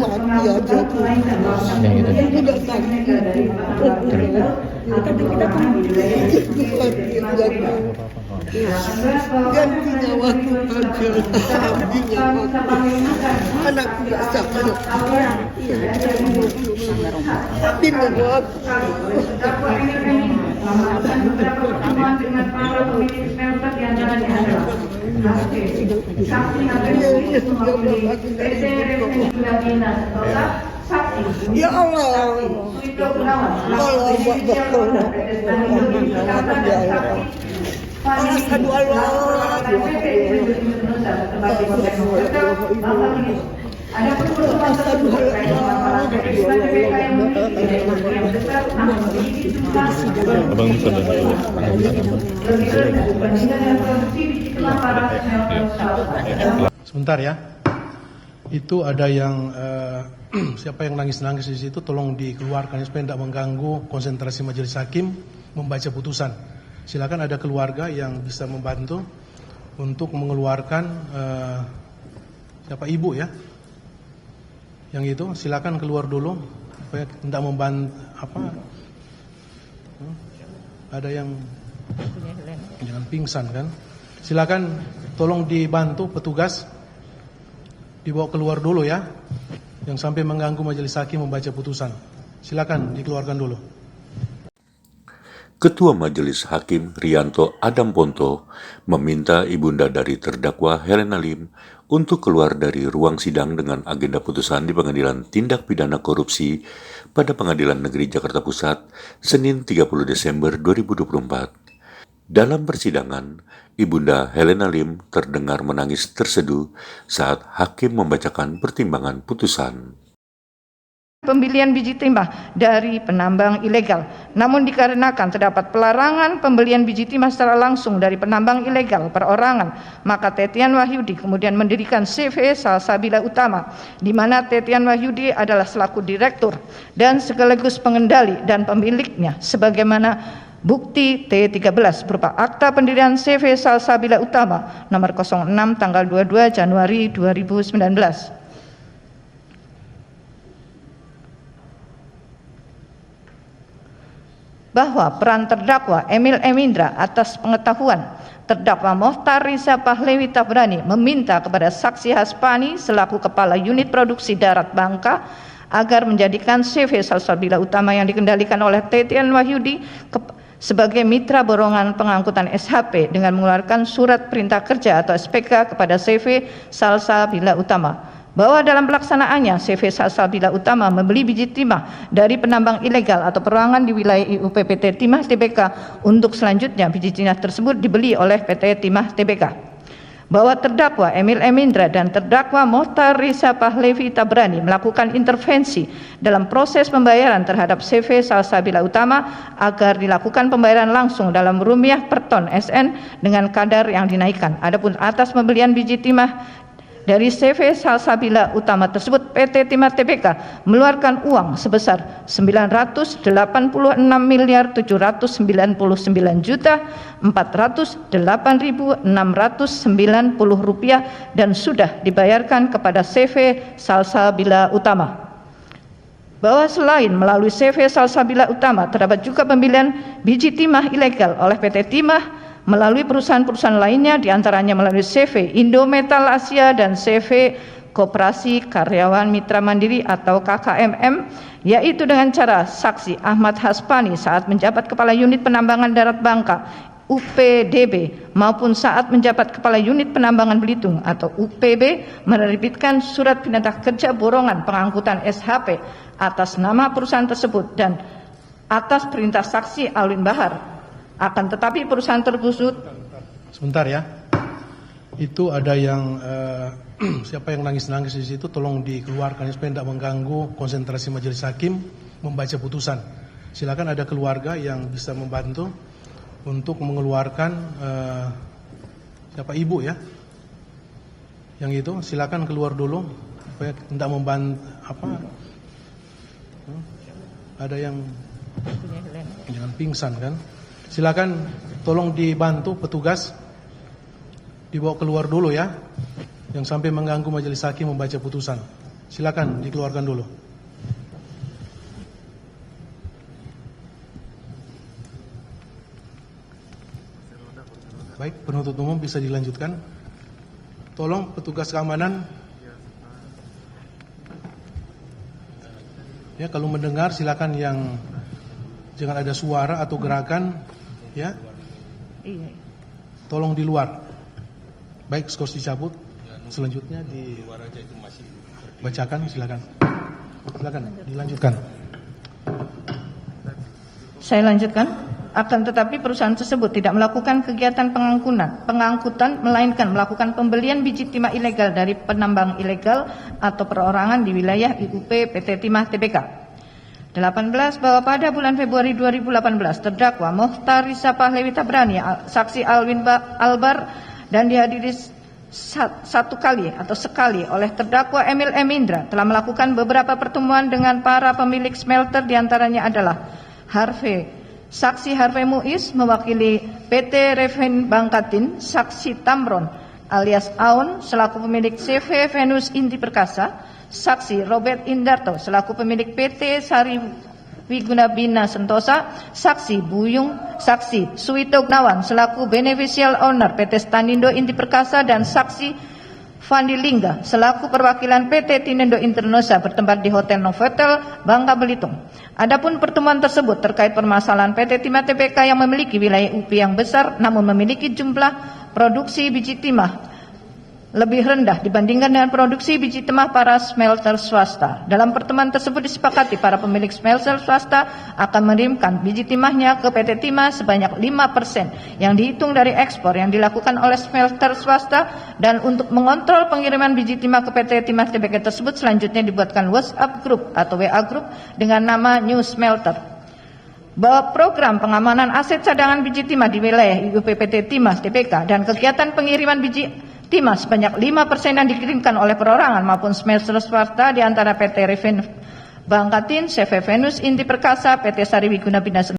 mati aja tuh. Yang itu. Udah sakit. Ganti nyawaku aja. Ambil nyawaku. Anakku gak sakit. Ambil nyawaku. Ya Allah, Allah buat betul. Asyhadu an la Abang bisa Sebentar ya. Itu ada yang siapa yang nangis-nangis di situ tolong dikeluarkan supaya tidak mengganggu konsentrasi majelis hakim membaca putusan. Silakan ada keluarga yang bisa membantu untuk mengeluarkan siapa ibu ya. Yang itu silakan keluar dulu supaya tidak membantu ada yang jangan pingsan kan. Silakan tolong dibantu petugas dibawa keluar dulu ya. Yang sampai mengganggu majelis hakim membaca putusan. Silakan dikeluarkan dulu. Ketua Majelis Hakim Rianto Adam Ponto meminta ibunda dari terdakwa Helena Lim untuk keluar dari ruang sidang dengan agenda putusan di Pengadilan Tindak Pidana Korupsi pada Pengadilan Negeri Jakarta Pusat, Senin 30 Desember 2024. Dalam persidangan, ibunda Helena Lim terdengar menangis terseduh saat hakim membacakan pertimbangan putusan. Pembelian biji timah dari penambang ilegal. Namun dikarenakan terdapat pelarangan pembelian biji timah secara langsung dari penambang ilegal perorangan, maka Tetian Wahyudi kemudian mendirikan CV Salsabila Utama, di mana Tetian Wahyudi adalah selaku direktur dan sekaligus pengendali dan pemiliknya, sebagaimana bukti T13 berupa akta pendirian CV Salsabila Utama nomor 06 tanggal 22 Januari 2019. Bahwa peran terdakwa Emil Emindra atas pengetahuan terdakwa Mohtar Riza Pahlevi Tabrani meminta kepada saksi Haspani selaku kepala unit produksi darat Bangka agar menjadikan CV Salsabila Utama yang dikendalikan oleh Tetian Wahyudi sebagai mitra borongan pengangkutan SHP dengan mengeluarkan surat perintah kerja atau SPK kepada CV Salsabila Utama. Bahwa dalam pelaksanaannya CV Salsabila Utama membeli biji timah dari penambang ilegal atau perorangan di wilayah IUP PT Timah Tbk untuk selanjutnya biji timah tersebut dibeli oleh PT Timah Tbk. Bahwa terdakwa Emil Emindra dan terdakwa Mohtar Riza Pahlevi Tabrani melakukan intervensi dalam proses pembayaran terhadap CV Salsabila Utama agar dilakukan pembayaran langsung dalam rupiah per ton SN dengan kadar yang dinaikkan. Adapun atas pembelian biji timah dari CV Salsabila Utama tersebut, PT Timah Tbk mengeluarkan uang sebesar 986.799.408.690 rupiah dan sudah dibayarkan kepada CV Salsabila Utama. Bahwa selain melalui CV Salsabila Utama terdapat juga pembelian biji timah ilegal oleh PT Timah melalui perusahaan-perusahaan lainnya, diantaranya melalui CV Indometal Asia dan CV Koperasi Karyawan Mitra Mandiri atau KKMM, yaitu dengan cara saksi Ahmad Haspani saat menjabat Kepala Unit Penambangan Darat Bangka UPDB maupun saat menjabat Kepala Unit Penambangan Belitung atau UPB menerbitkan surat perintah kerja borongan pengangkutan SHP atas nama perusahaan tersebut dan atas perintah saksi Alwin Bahar. Akan tetapi perusahaan tersebut. Sebentar ya. Itu ada yang siapa yang nangis-nangis di situ tolong dikeluarkan supaya tidak mengganggu konsentrasi majelis hakim membaca putusan. Silakan ada keluarga yang bisa membantu untuk mengeluarkan siapa ibu ya. Yang itu silakan keluar dulu supaya tidak membantu ada yang jangan pingsan kan. Silakan tolong dibantu petugas dibawa keluar dulu ya. yang sampai mengganggu majelis hakim membaca putusan. Silakan dikeluarkan dulu. Baik, penuntut umum bisa dilanjutkan. Tolong petugas keamanan. Ya, kalau mendengar silakan yang jangan ada suara atau gerakan, ya. Tolong di luar. Baik, skos dicabut. Selanjutnya dibacakan, silakan. Silakan dilanjutkan. Saya lanjutkan. Akan tetapi perusahaan tersebut tidak melakukan kegiatan pengangkutan, melainkan melakukan pembelian biji timah ilegal dari penambang ilegal atau perorangan di wilayah IUP PT Timah Tbk. 18. Bahwa pada bulan Februari 2018 terdakwa Mohtar Risa Pahlewi Tabrani, saksi Alwin Albar, dan dihadiri sekali oleh terdakwa Emil M. Indra telah melakukan beberapa pertemuan dengan para pemilik smelter, diantaranya adalah Saksi Harvey Muiz mewakili PT Reven Bangkatin, Saksi Tamron alias Aun selaku pemilik CV Venus Inti Perkasa, Saksi Robert Indarto selaku pemilik PT Sari Wiguna Bina Sentosa, Saksi Buyung, Saksi Suwito Gunawan selaku beneficial owner PT Stanindo Inti Perkasa, dan Saksi Fandi Lingga selaku perwakilan PT Tinindo Internosa bertempat di Hotel Novotel, Bangka Belitung. Adapun pertemuan tersebut terkait permasalahan PT Timah Tbk yang memiliki wilayah UP yang besar namun memiliki jumlah produksi biji timah lebih rendah dibandingkan dengan produksi biji timah para smelter swasta. Dalam pertemuan tersebut disepakati para pemilik smelter swasta akan mengirimkan biji timahnya ke PT Timah sebanyak 5% yang dihitung dari ekspor yang dilakukan oleh smelter swasta, dan untuk mengontrol pengiriman biji timah ke PT Timah Tbk tersebut selanjutnya dibuatkan WhatsApp group atau WA group dengan nama New Smelter. Bahwa program pengamanan aset cadangan biji timah di wilayah IUP PT Timah Tbk dan kegiatan pengiriman biji timah sebanyak 5% yang dikirimkan oleh perorangan maupun smelter swasta di antara PT Reven Bangkatin, CV Venus Inti Perkasa, PT Sari Wiguna Bina